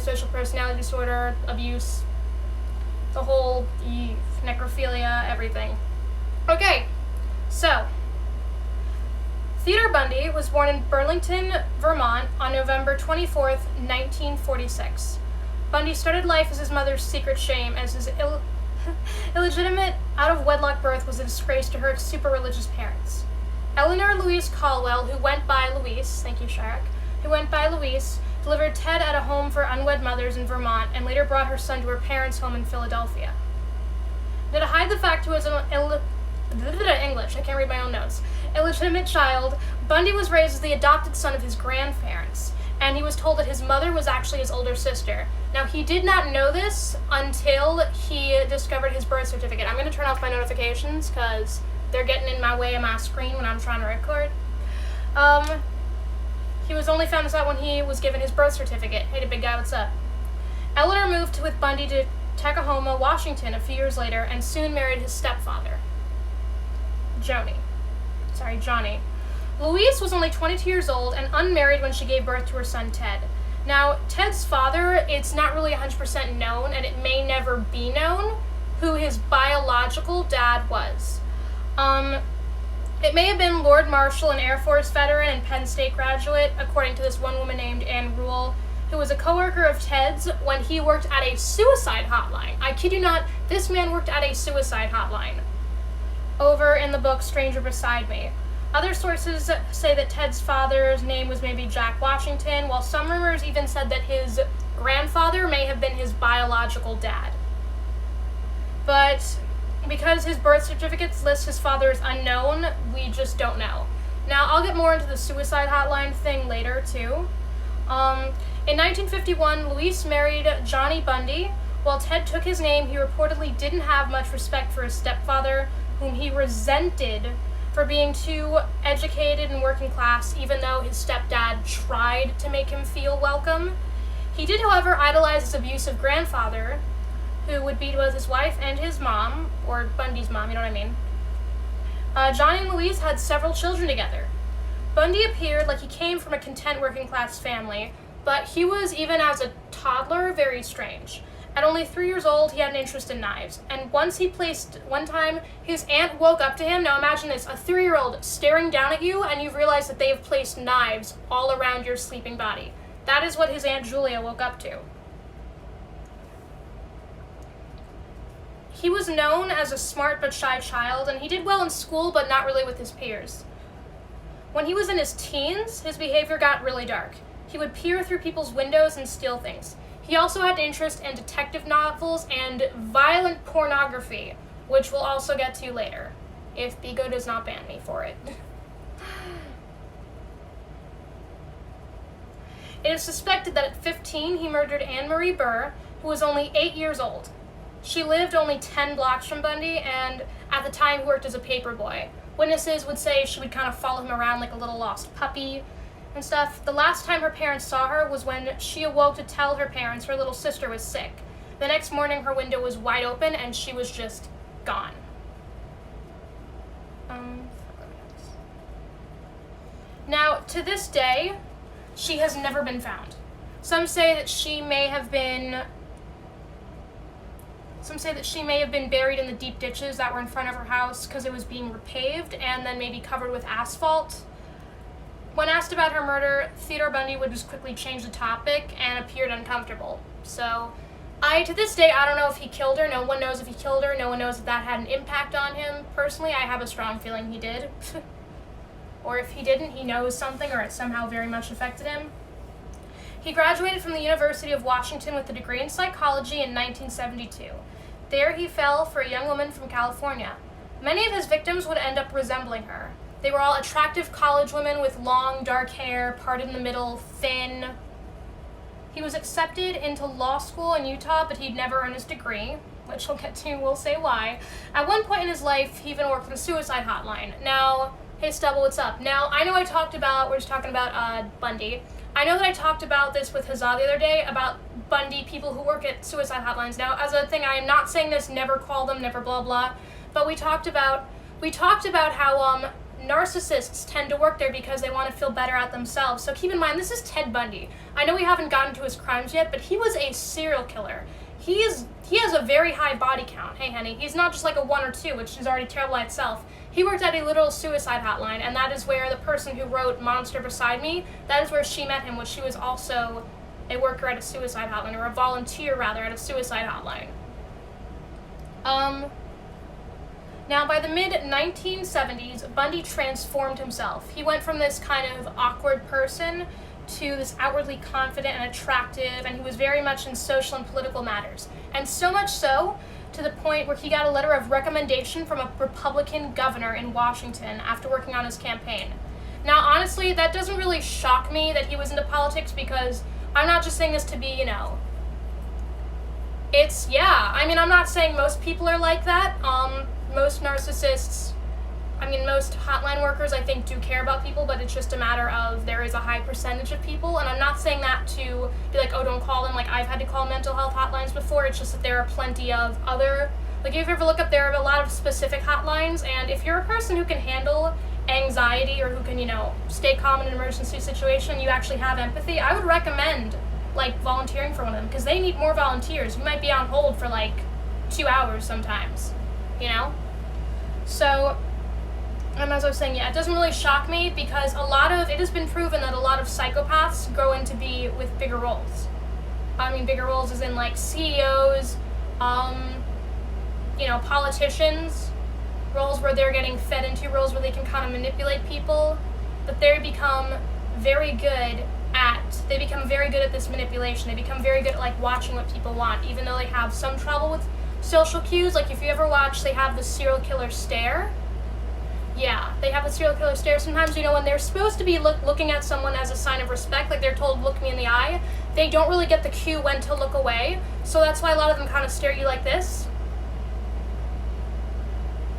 antisocial personality disorder, abuse, the whole necrophilia, everything. Okay, so Theodore Bundy was born in Burlington, Vermont on November 24th, 1946. Bundy started life as his mother's secret shame, as his illegitimate, out-of-wedlock birth was a disgrace to her super religious parents. Eleanor Louise Caldwell, who went by Louise, thank you, Shark, delivered Ted at a home for unwed mothers in Vermont and later brought her son to her parents' home in Philadelphia. Now, to hide the fact he was an illegitimate child, Bundy was raised as the adopted son of his grandparents, and he was told that his mother was actually his older sister. Now, he did not know this until he discovered his birth certificate. I'm going to turn off my notifications because they're getting in my way of my screen when I'm trying to record. He was only found this out when he was given his birth certificate. Hey, the big guy, what's up? Eleanor moved with Bundy to Tacoma, Washington a few years later and soon married his stepfather, Johnny. Louise was only 22 years old and unmarried when she gave birth to her son, Ted. Now, Ted's father, it's not really 100% known, and it may never be known, who his biological dad was. It may have been Lord Marshall, an Air Force veteran and Penn State graduate, according to this one woman named Anne Rule, who was a coworker of Ted's when he worked at a suicide hotline. I kid you not, this man worked at a suicide hotline. Over in the book Stranger Beside Me. Other sources say that Ted's father's name was maybe Jack Washington, while some rumors even said that his grandfather may have been his biological dad. But because his birth certificates list his father as unknown, we just don't know. Now, I'll get more into the suicide hotline thing later, too. In 1951, Louise married Johnny Bundy. While Ted took his name, he reportedly didn't have much respect for his stepfather, whom he resented for being too educated and working class, even though his stepdad tried to make him feel welcome. He did, however, idolize his abusive grandfather, who would beat both his wife and his mom, or Bundy's mom, you know what I mean. Johnny and Louise had several children together. Bundy appeared like he came from a content working class family, but he was, even as a toddler, very strange. At only 3 years old, he had an interest in knives, and one time, his aunt woke up to him. Now imagine this, a 3-year-old staring down at you, and you've realized that they have placed knives all around your sleeping body. That is what his Aunt Julia woke up to. He was known as a smart but shy child, and he did well in school, but not really with his peers. When he was in his teens, his behavior got really dark. He would peer through people's windows and steal things. He also had an interest in detective novels and violent pornography, which we'll also get to later, if Bigo does not ban me for it. It is suspected that at 15, he murdered Anne Marie Burr, who was only 8 years old. She lived only 10 blocks from Bundy, and at the time worked as a paperboy. Witnesses would say she would kind of follow him around like a little lost puppy and stuff. The last time her parents saw her was when she awoke to tell her parents her little sister was sick. The next morning, her window was wide open, and she was just gone. Now, to this day, she has never been found. Some say that she may have been buried in the deep ditches that were in front of her house because it was being repaved and then maybe covered with asphalt. When asked about her murder, Theodore Bundy would just quickly change the topic and appeared uncomfortable. So, to this day, I don't know if he killed her. No one knows if he killed her. No one knows if that had an impact on him. Personally, I have a strong feeling he did. Or if he didn't, he knows something or it somehow very much affected him. He graduated from the University of Washington with a degree in psychology in 1972. There he fell for a young woman from California. Many of his victims would end up resembling her. They were all attractive college women with long, dark hair, parted in the middle, thin. He was accepted into law school in Utah, but he'd never earned his degree, which we'll get to, we'll say why. At one point in his life, he even worked at a suicide hotline. Now, hey Stubble, what's up? Now, I know we're just talking about Bundy. I know that I talked about this with Hazza the other day, about Bundy, people who work at suicide hotlines. Now, as a thing, I am not saying this, never call them, never blah blah, but we talked about how, narcissists tend to work there because they want to feel better at themselves. So keep in mind, this is Ted Bundy. I know we haven't gotten to his crimes yet, but he was a serial killer. He has a very high body count. Hey, honey, he's not just like a 1 or 2, which is already terrible by itself. He worked at a literal suicide hotline, and that is where the person who wrote Monster Beside Me, that is where she met him, was she was also a worker at a suicide hotline, or a volunteer, rather, at a suicide hotline. Now, by the mid-1970s, Bundy transformed himself. He went from this kind of awkward person to this outwardly confident and attractive, and he was very much in social and political matters. And so much so, to the point where he got a letter of recommendation from a Republican governor in Washington after working on his campaign. Now, honestly, that doesn't really shock me that he was into politics, because I'm not just saying this to be, I'm not saying most people are like that. Most narcissists, most hotline workers, I think, do care about people, but it's just a matter of there is a high percentage of people, and I'm not saying that to be like, oh, don't call them. Like, I've had to call mental health hotlines before. It's just that there are plenty of other, like, if you ever look up, there are a lot of specific hotlines, and if you're a person who can handle anxiety or who can, stay calm in an emergency situation, you actually have empathy, I would recommend, like, volunteering for one of them, because they need more volunteers. You might be on hold for, like, 2 hours sometimes, So, as I was saying, it doesn't really shock me, because it has been proven that a lot of psychopaths grow into be with bigger roles. Bigger roles as in, like, CEOs, politicians, roles where they're getting fed into, roles where they can kind of manipulate people, but they become very good at this manipulation. They become very good at, like, watching what people want, even though they have some trouble with social cues. Like, if you ever watch, they have the serial killer stare. Yeah, they have the serial killer stare. Sometimes, when they're supposed to be looking at someone as a sign of respect, like they're told, look me in the eye, they don't really get the cue when to look away. So that's why a lot of them kind of stare at you like this.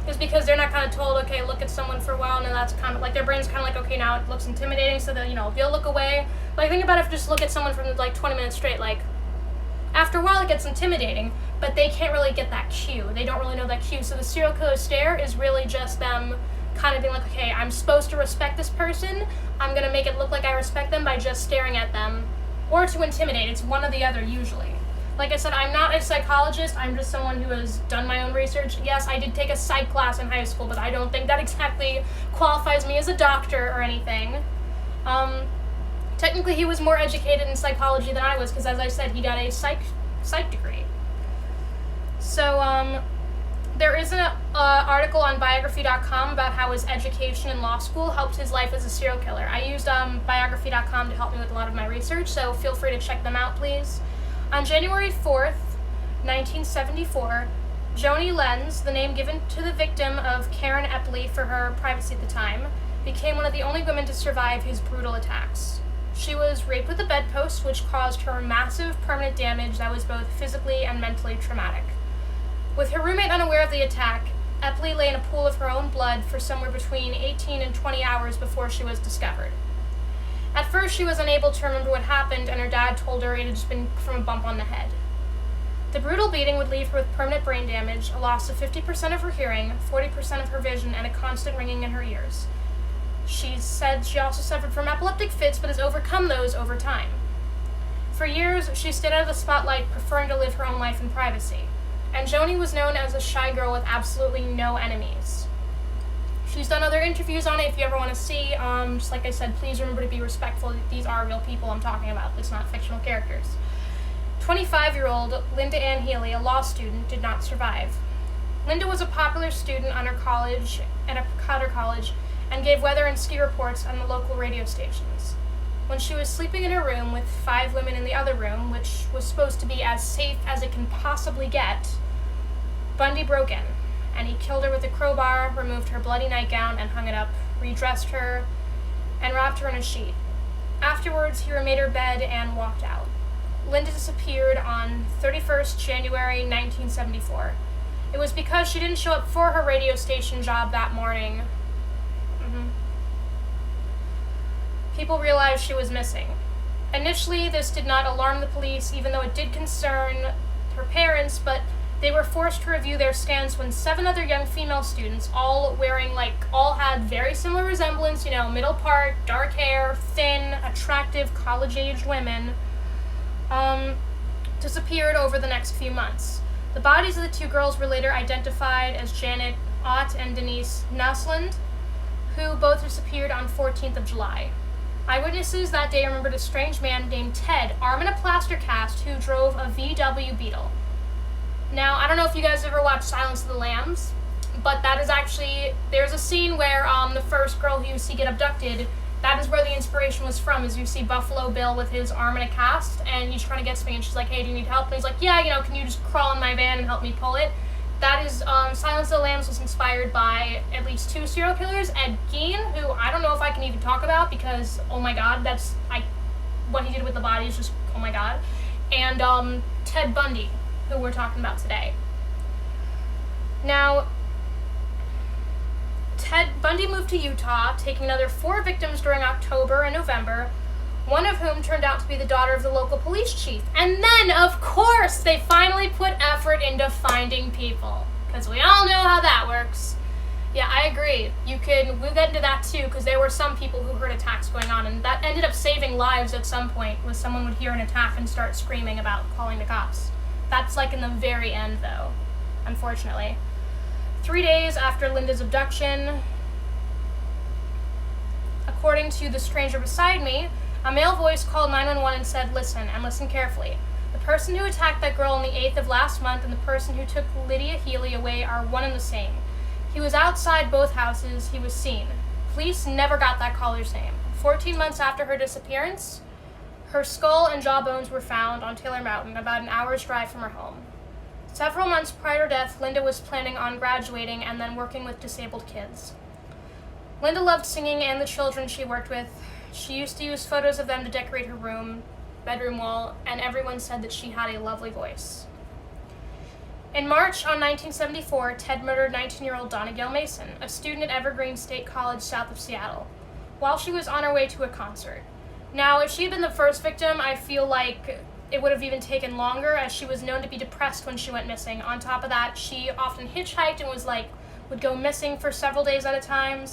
Is because they're not kind of told, okay, look at someone for a while, and then that's kind of, like, their brain's kind of like, okay, now it looks intimidating, so then, they'll look away. Like, think about if you just look at someone for, like, 20 minutes straight, like, after a while it gets intimidating, but they can't really get that cue. They don't really know that cue. So the serial killer stare is really just them kind of being like, okay, I'm supposed to respect this person. I'm going to make it look like I respect them by just staring at them. Or to intimidate. It's one or the other, usually. Like I said, I'm not a psychologist. I'm just someone who has done my own research. Yes, I did take a psych class in high school, but I don't think that exactly qualifies me as a doctor or anything. Technically, he was more educated in psychology than I was, because, as I said, he got a psych degree. So, there is an article on biography.com about how his education in law school helped his life as a serial killer. I used biography.com to help me with a lot of my research, so feel free to check them out, please. On January 4th, 1974, Joni Lenz, the name given to the victim of Karen Epley for her privacy at the time, became one of the only women to survive his brutal attacks. She was raped with a bedpost, which caused her massive permanent damage that was both physically and mentally traumatic. With her roommate unaware of the attack, Epley lay in a pool of her own blood for somewhere between 18 and 20 hours before she was discovered. At first, she was unable to remember what happened, and her dad told her it had just been from a bump on the head. The brutal beating would leave her with permanent brain damage, a loss of 50% of her hearing, 40% of her vision, and a constant ringing in her ears. She said she also suffered from epileptic fits, but has overcome those over time. For years, she stayed out of the spotlight, preferring to live her own life in privacy. And Joni was known as a shy girl with absolutely no enemies. She's done other interviews on it if you ever want to see. Just like I said, please remember to be respectful. These are real people I'm talking about. It's not fictional characters. 25-year-old Linda Ann Healy, a law student, did not survive. Linda was a popular student at her college, and gave weather and ski reports on the local radio stations. When she was sleeping in her room with 5 women in the other room, which was supposed to be as safe as it can possibly get, Bundy broke in, and he killed her with a crowbar, removed her bloody nightgown and hung it up, redressed her, and wrapped her in a sheet. Afterwards, he remade her bed and walked out. Linda disappeared on 31st January 1974. It was because she didn't show up for her radio station job that morning. People realized she was missing. Initially, this did not alarm the police, even though it did concern her parents, but They were forced to review their scans when 7 other young female students, all had very similar resemblance, middle part, dark hair, thin, attractive, college-aged women, disappeared over the next few months. The bodies of the 2 girls were later identified as Janet Ott and Denise Naslund, who both disappeared on 14th of July. Eyewitnesses that day remembered a strange man named Ted, arm in a plaster cast, who drove a VW Beetle. Now, I don't know if you guys ever watched Silence of the Lambs, but that is actually, there's a scene where the first girl who you see get abducted, that is where the inspiration was from, is you see Buffalo Bill with his arm in a cast, and he's trying to get something, and she's like, hey, do you need help? And he's like, yeah, can you just crawl in my van and help me pull it? That is, Silence of the Lambs was inspired by at least 2 serial killers, Ed Gein, who I don't know if I can even talk about, because, oh my god, what he did with the body is just, oh my god, and Ted Bundy, who we're talking about today. Now, Ted Bundy moved to Utah, taking another 4 victims during October and November, one of whom turned out to be the daughter of the local police chief. And then, of course, they finally put effort into finding people, because we all know how that works. Yeah, I agree. We'll get into that too, because there were some people who heard attacks going on, and that ended up saving lives at some point, when someone would hear an attack and start screaming about calling the cops. That's in the very end, though, unfortunately. 3 days after Linda's abduction, according to the stranger beside me, a male voice called 911 and said, listen, and listen carefully. The person who attacked that girl on the 8th of last month and the person who took Lydia Healy away are one and the same. He was outside both houses. He was seen. Police never got that caller's name. 14 months after her disappearance, her skull and jawbones were found on Taylor Mountain, about an hour's drive from her home. Several months prior to her death, Linda was planning on graduating and then working with disabled kids. Linda loved singing and the children she worked with. She used to use photos of them to decorate her bedroom wall, and everyone said that she had a lovely voice. In March 1974, Ted murdered 19-year-old Donna Gail Mason, a student at Evergreen State College south of Seattle, while she was on her way to a concert. Now, if she had been the first victim, I feel like it would have even taken longer, as she was known to be depressed when she went missing. On top of that, she often hitchhiked and would go missing for several days at a time.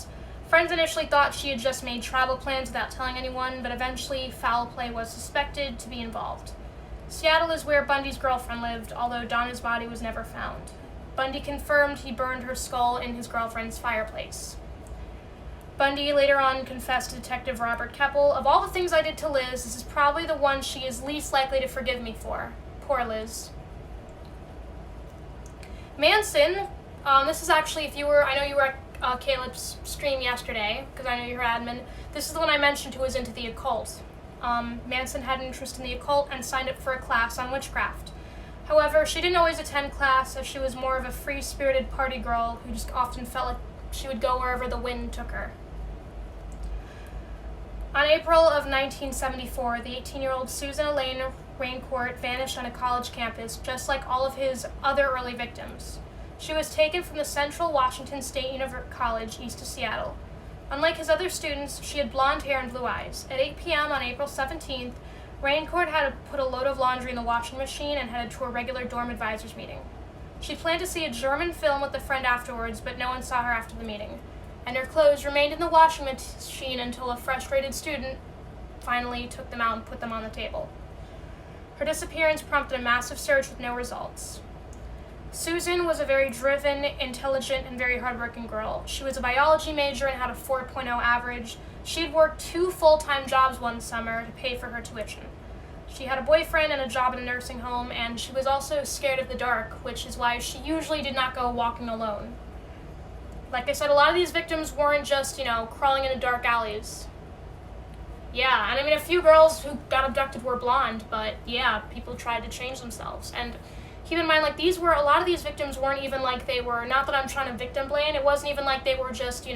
Friends initially thought she had just made travel plans without telling anyone, but eventually foul play was suspected to be involved. Seattle is where Bundy's girlfriend lived, although Donna's body was never found. Bundy confirmed he burned her skull in his girlfriend's fireplace. Bundy later on confessed to Detective Robert Keppel, of all the things I did to Liz, this is probably the one she is least likely to forgive me for. Poor Liz. Manson, this is actually, I know you were at Caleb's stream yesterday, because I know you're admin. This is the one I mentioned who was into the occult. Manson had an interest in the occult and signed up for a class on witchcraft. However, she didn't always attend class, as she was more of a free-spirited party girl who just often felt like she would go wherever the wind took her. On April of 1974, the 18-year-old Susan Elaine Raincourt vanished on a college campus, just like all of his other early victims. She was taken from the Central Washington State College east of Seattle. Unlike his other students, she had blonde hair and blue eyes. At 8 p.m. on April 17th, Raincourt had put a load of laundry in the washing machine and headed to a regular dorm advisors meeting. She planned to see a German film with a friend afterwards, but no one saw her after the meeting, and her clothes remained in the washing machine until a frustrated student finally took them out and put them on the table. Her disappearance prompted a massive search with no results. Susan was a very driven, intelligent, and very hardworking girl. She was a biology major and had a 4.0 average. She had worked 2 full-time jobs one summer to pay for her tuition. She had a boyfriend and a job in a nursing home, and she was also scared of the dark, which is why she usually did not go walking alone. Like I said, a lot of these victims weren't just, crawling into dark alleys. Yeah, and I mean, a few girls who got abducted were blonde, but yeah, people tried to change themselves. And keep in mind, a lot of these victims weren't even like they were, not that I'm trying to victim blame, it wasn't even like they were just,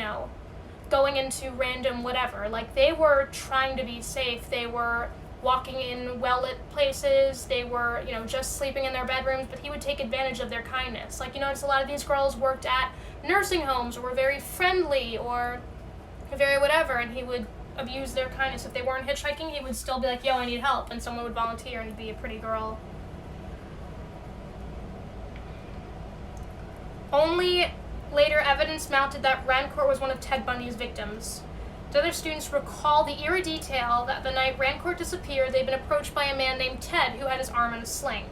going into random whatever. They were trying to be safe. They were walking in well-lit places. They were, just sleeping in their bedrooms, but he would take advantage of their kindness. A lot of these girls worked at nursing homes or were very friendly or very whatever, and he would abuse their kindness. If they weren't hitchhiking, he would still be like, yo, I need help, and someone would volunteer and be a pretty girl. Only later evidence mounted that Rancourt was one of Ted Bundy's victims. The other students recall the eerie detail that the night Rancourt disappeared, they'd been approached by a man named Ted who had his arm in a sling.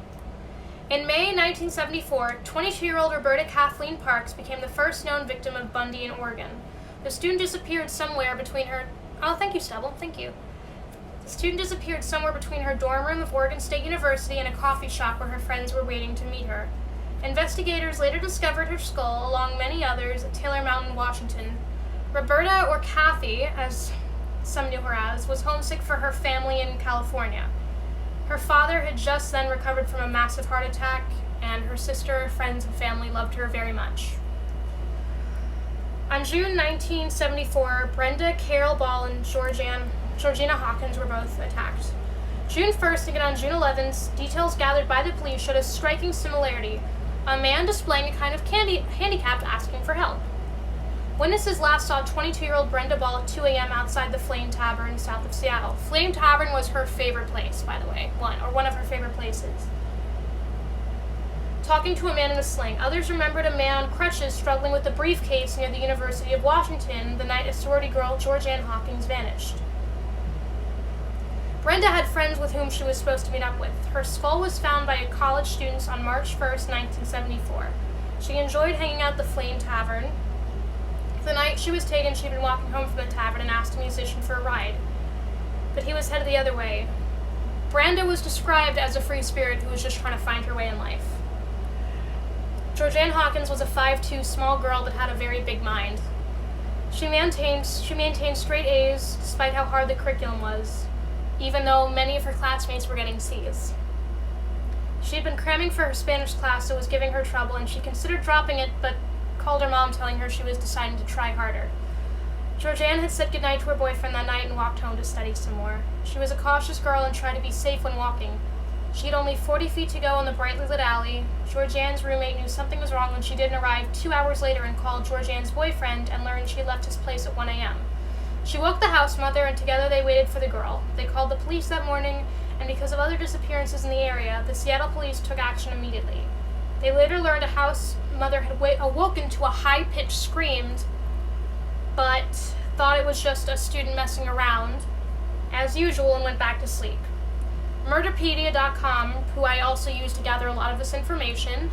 In May 1974, 22-year-old Roberta Kathleen Parks became the first known victim of Bundy in Oregon. The student disappeared somewhere between her... Oh, thank you, Stubble. Thank you. The student disappeared somewhere between her dorm room of Oregon State University and a coffee shop where her friends were waiting to meet her. Investigators later discovered her skull, along many others, at Taylor Mountain, Washington. Roberta, or Kathy, as some knew her as, was homesick for her family in California. Her father had just then recovered from a massive heart attack, and her sister, friends, and family loved her very much. On June 1974, Brenda Carol Ball and Georgina Hawkins were both attacked. June 1st and on June 11th, details gathered by the police showed a striking similarity: a man displaying a kind of handicap asking for help. Witnesses last saw 22-year-old Brenda Ball at 2 a.m. outside the Flame Tavern south of Seattle. Flame Tavern was her favorite place, by the way, one of her favorite places. Talking to a man in a sling. Others remembered a man on crutches struggling with a briefcase near the University of Washington the night a sorority girl, Georgianne Hawkins, vanished. Brenda had friends with whom she was supposed to meet up with. Her skull was found by college students on March 1st, 1974. She enjoyed hanging out at the Flame Tavern. The night she was taken, she'd been walking home from the tavern and asked a musician for a ride, but he was headed the other way. Brenda was described as a free spirit who was just trying to find her way in life. Georgianne Hawkins was a 5'2" small girl that had a very big mind. She maintained straight A's despite how hard the curriculum was, even though many of her classmates were getting C's. She had been cramming for her Spanish class, so it was giving her trouble, and she considered dropping it, but called her mom telling her she was deciding to try harder. Georgianne had said goodnight to her boyfriend that night and walked home to study some more. She was a cautious girl and tried to be safe when walking. She had only 40 feet to go in the brightly lit alley. Georgianne's roommate knew something was wrong when she didn't arrive 2 hours later and called Georgianne's boyfriend and learned she had left his place at 1 a.m. She woke the house mother, and together they waited for the girl. They called the police that morning, and because of other disappearances in the area, the Seattle police took action immediately. They later learned a house mother had awoken to a high-pitched scream, but thought it was just a student messing around, as usual, and went back to sleep. Murderpedia.com, who I also used to gather a lot of this information,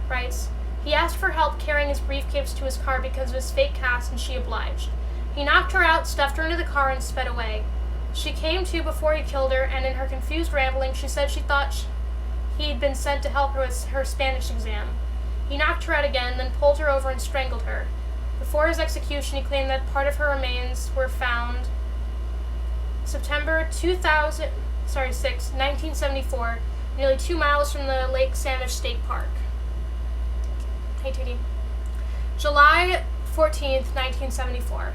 writes, he asked for help carrying his briefcase to his car because of his fake cast, and she obliged. He knocked her out, stuffed her into the car, and sped away. She came to before he killed her, and in her confused rambling, she said she thought he'd been sent to help her with her Spanish exam. He knocked her out again, then pulled her over and strangled her. Before his execution, he claimed that part of her remains were found September 6, 1974, nearly 2 miles from the Lake Sammamish State Park. Hey, Tootie. July 14th, 1974.